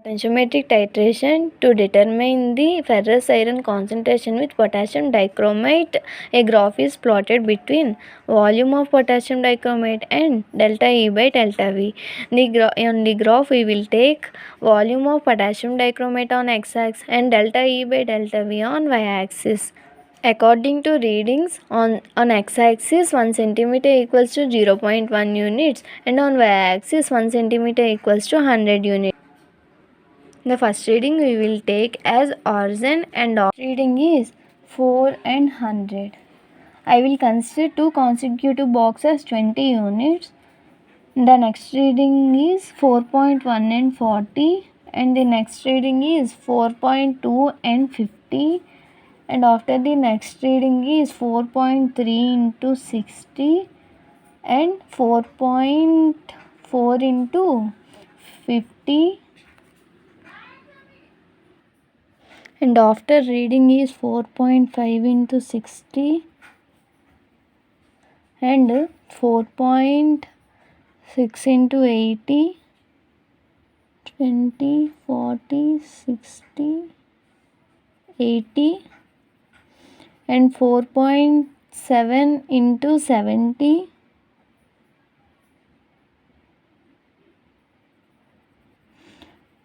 Potentiometric titration to determine the ferrous iron concentration with potassium dichromate. A graph is plotted between volume of potassium dichromate and delta E by delta V. On the graph we will take volume of potassium dichromate on x-axis and delta E by delta V on y-axis. According to readings on x-axis, 1 cm equals to 0.1 units and on y-axis 1 cm equals to 100 units. The first reading we will take as origin and reading is 4 and 100. I will consider two consecutive boxes 20 units. The next reading is 4.1 and 40 and the next reading is 4.2 and 50 and after the next reading is 4.3 into 60 and 4.4 into 50 and after reading is 4.5 into 60 and 4.6 into 80, 20, 40, 60, 80 and 4.7 into 70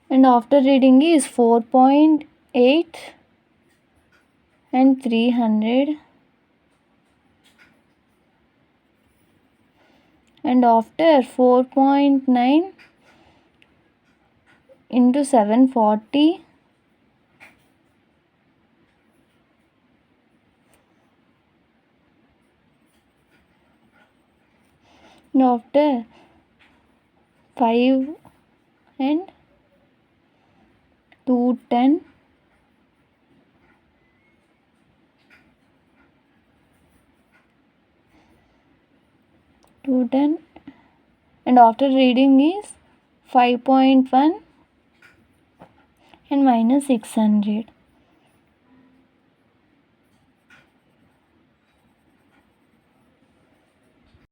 and after reading is 4.8 and 300 and after 4.9 into 740 and after 5 and 210 and after reading is 5.1 and minus 600.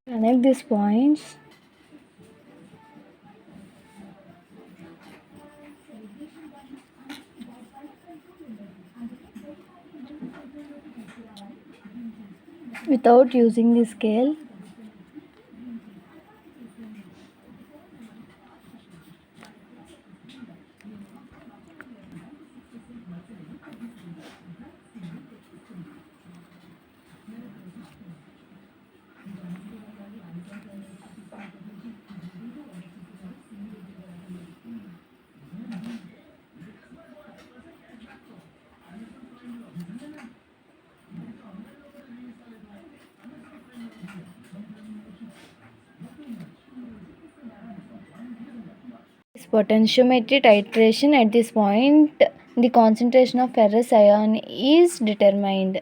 Connect these points. Without using the scale. Potentiometric titration. At this point, the concentration of ferrous ion is determined.